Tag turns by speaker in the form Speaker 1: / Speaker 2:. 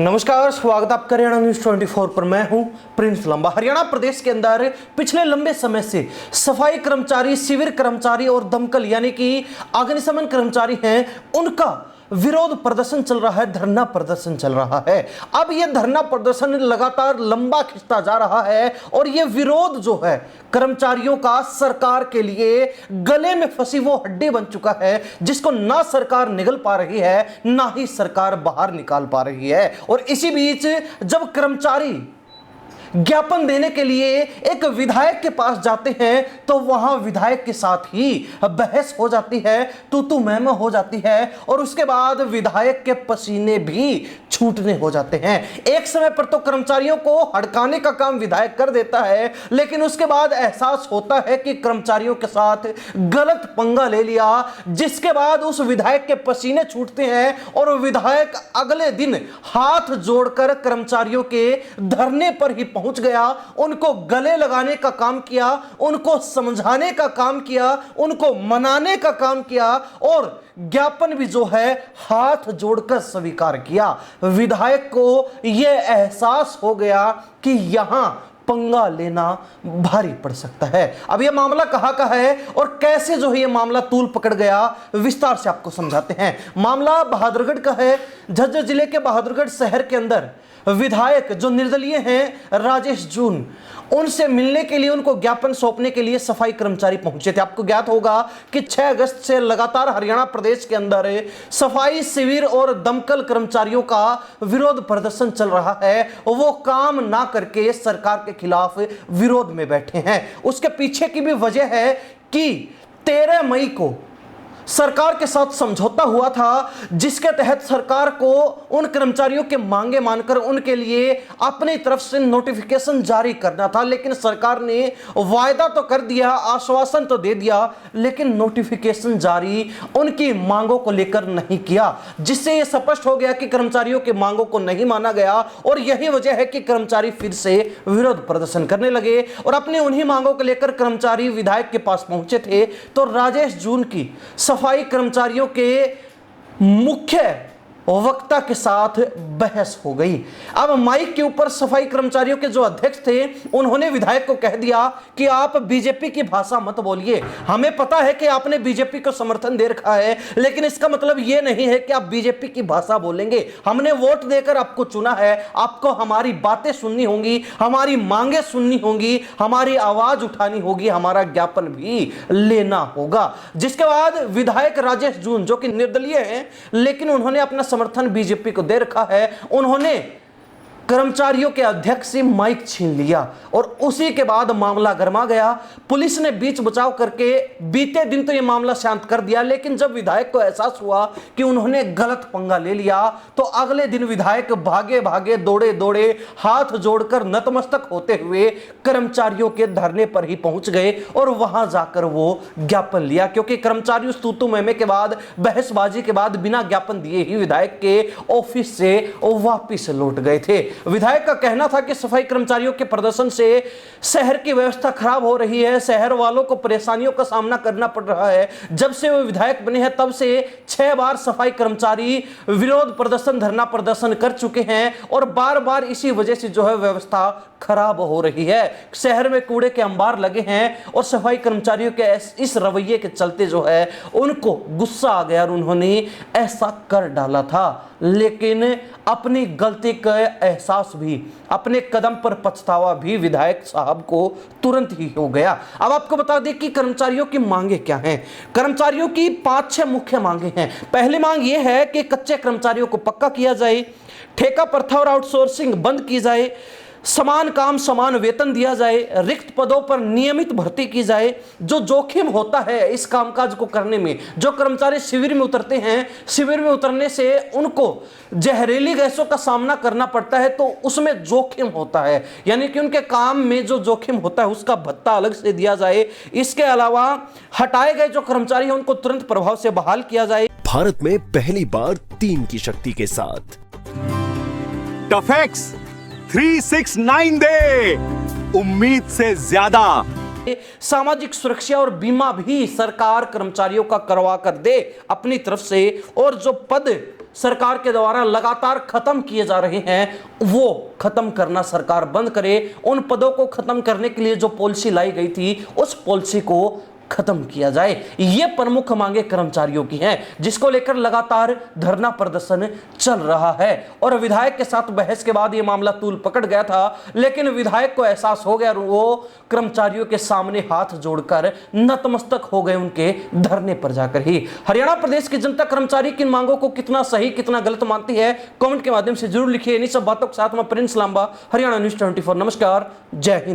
Speaker 1: नमस्कार, स्वागत आपका हरियाणा न्यूज 24 पर। मैं हूं प्रिंस लंबा। हरियाणा प्रदेश के अंदर पिछले लंबे समय से सफाई कर्मचारी, शिविर कर्मचारी और दमकल यानी कि अग्निशमन कर्मचारी हैं, उनका विरोध प्रदर्शन चल रहा है, धरना प्रदर्शन चल रहा है। अब यह धरना प्रदर्शन लगातार लंबा खिंचता जा रहा है और यह विरोध जो है कर्मचारियों का सरकार के लिए गले में फंसी वो हड्डी बन चुका है, जिसको ना सरकार निगल पा रही है, ना ही सरकार बाहर निकाल पा रही है। और इसी बीच जब कर्मचारी ज्ञापन देने के लिए एक विधायक के पास जाते हैं तो वहां विधायक के साथ ही बहस हो जाती है, तू मैं हो जाती है और उसके बाद विधायक के पसीने भी छूटने हो जाते हैं। एक समय पर तो कर्मचारियों को हड़काने का काम विधायक कर देता है, लेकिन उसके बाद एहसास होता है कि कर्मचारियों के साथ गलत पंगा ले लिया, जिसके बाद उस विधायक के पसीने छूटते हैं और विधायक अगले दिन हाथ जोड़कर कर्मचारियों के धरने पर ही पहुंच गया। उनको गले लगाने का काम किया, उनको समझाने का काम किया, उनको मनाने का काम किया और ज्ञापन भी जो है हाथ जोड़कर स्वीकार किया। विधायक को यह एहसास हो गया कि यहां पंगा लेना भारी पड़ सकता है। अब यह मामला कहां का है और कैसे जो है यह मामला तूल पकड़ गया, विस्तार से आपको समझाते हैं। मामला बहादुरगढ़ का है। झज्जर जिले के बहादुरगढ़ शहर के अंदर विधायक जो निर्दलीय हैं राजेश जून, उनसे मिलने के लिए, उनको ज्ञापन सौंपने के लिए सफाई कर्मचारी पहुंचे थे। आपको ज्ञात होगा कि 6 अगस्त से लगातार हरियाणा प्रदेश के अंदर सफाई, शिविर और दमकल कर्मचारियों का विरोध प्रदर्शन चल रहा है। वो काम ना करके सरकार के खिलाफ विरोध में बैठे हैं। उसके पीछे की भी वजह है कि 13 मई को सरकार के साथ समझौता हुआ था, जिसके तहत सरकार को उन कर्मचारियों के मांगे मानकर उनके लिए अपनी तरफ से नोटिफिकेशन जारी करना था। लेकिन सरकार ने वायदा तो कर दिया, आश्वासन तो दे दिया, लेकिन नोटिफिकेशन जारी उनकी मांगों को लेकर नहीं किया, जिससे यह स्पष्ट हो गया कि कर्मचारियों की मांगों को नहीं माना गया। और यही वजह है कि कर्मचारी फिर से विरोध प्रदर्शन करने लगे और अपने उन्हीं मांगों को लेकर कर्मचारी विधायक के पास पहुंचे थे। तो राजेश जून की सफाई कर्मचारियों के मुख्य वक्ता के साथ बहस हो गई। अब माइक के ऊपर सफाई कर्मचारियों के जो अध्यक्ष थे, उन्होंने विधायक को कह दिया कि आप बीजेपी की भाषा मत बोलिए। हमें पता है कि आपने बीजेपी को समर्थन दे रखा है, लेकिन इसका मतलब यह नहीं है कि आप बीजेपी की भाषा बोलेंगे। हमने वोट देकर आपको चुना है, आपको हमारी बातें सुननी होंगी, हमारी मांगे सुननी होंगी, हमारी आवाज उठानी होगी, हमारा ज्ञापन भी लेना होगा। जिसके बाद विधायक राजेश जून, जो कि निर्दलीय हैं लेकिन उन्होंने अपना समर्थन बीजेपी को दे रखा है, उन्होंने कर्मचारियों के अध्यक्ष से माइक छीन लिया और उसी के बाद मामला गर्मा गया। पुलिस ने बीच बचाव करके बीते दिन तो यह मामला शांत कर दिया, लेकिन जब विधायक को एहसास हुआ कि उन्होंने गलत पंगा ले लिया तो अगले दिन विधायक भागे भागे, दौड़े दौड़े, हाथ जोड़कर नतमस्तक होते हुए कर्मचारियों के धरने पर ही पहुंच गए और वहां जाकर वो ज्ञापन लिया। क्योंकि कर्मचारी उस तू मैमे के बाद, बहसबाजी के बाद बिना ज्ञापन दिए ही विधायक के ऑफिस से वापिस लौट गए थे। विधायक का कहना था कि सफाई कर्मचारियों के प्रदर्शन से शहर की व्यवस्था खराब हो रही है, शहर वालों को परेशानियों का सामना करना पड़ रहा है। जब से वो विधायक बने हैं तब से 6 बार सफाई कर्मचारी विरोध प्रदर्शन, धरना प्रदर्शन कर चुके हैं और बार बार इसी वजह से जो है व्यवस्था खराब हो रही है। शहर में कूड़े के अंबार लगे हैं और सफाई कर्मचारियों के इस रवैये के चलते जो है उनको गुस्सा आ गया और उन्होंने ऐसा कर डाला था। लेकिन अपनी गलती का एहसास भी, अपने कदम पर पछतावा भी विधायक साहब को तुरंत ही हो गया। अब आपको बता दें कि कर्मचारियों की मांगे क्या हैं। कर्मचारियों की 5-6 मुख्य मांगे हैं। पहली मांग यह है कि कच्चे कर्मचारियों को पक्का किया जाए, ठेका प्रथा और आउटसोर्सिंग बंद की जाए, समान काम समान वेतन दिया जाए, रिक्त पदों पर नियमित भर्ती की जाए। जो जोखिम होता है इस कामकाज को करने में, जो कर्मचारी शिविर में उतरते हैं, शिविर में उतरने से उनको जहरीली गैसों का सामना करना पड़ता है, तो उसमें जोखिम होता है, यानी कि उनके काम में जो जोखिम होता है उसका भत्ता अलग से दिया जाए। इसके अलावा हटाए गए जो कर्मचारी हैं उनको तुरंत प्रभाव से बहाल किया जाए।
Speaker 2: भारत में पहली बार 3 की शक्ति के साथ
Speaker 3: टफेक्स 369 दे, उम्मीद से ज्यादा।
Speaker 1: सामाजिक सुरक्षा और बीमा भी सरकार कर्मचारियों का करवा कर दे अपनी तरफ से, और जो पद सरकार के द्वारा लगातार खत्म किए जा रहे हैं वो खत्म करना सरकार बंद करे। उन पदों को खत्म करने के लिए जो पॉलिसी लाई गई थी उस पॉलिसी को खत्म किया जाए। ये प्रमुख मांगे कर्मचारियों की हैं, जिसको लेकर लगातार धरना प्रदर्शन चल रहा है। और विधायक के साथ बहस के बाद ये मामला तूल पकड़ गया था, लेकिन विधायक को एहसास हो गया और वो कर्मचारियों के सामने हाथ जोड़कर नतमस्तक हो गए उनके धरने पर जाकर ही। हरियाणा प्रदेश की जनता कर्मचारी की मांगों को कितना सही कितना गलत मानती है, कमेंट के माध्यम से जरूर लिखिए। इन्हीं सब बातों के साथ मैं प्रिंस लांबा, हरियाणा न्यूज़ 24। नमस्कार, जय हिंद।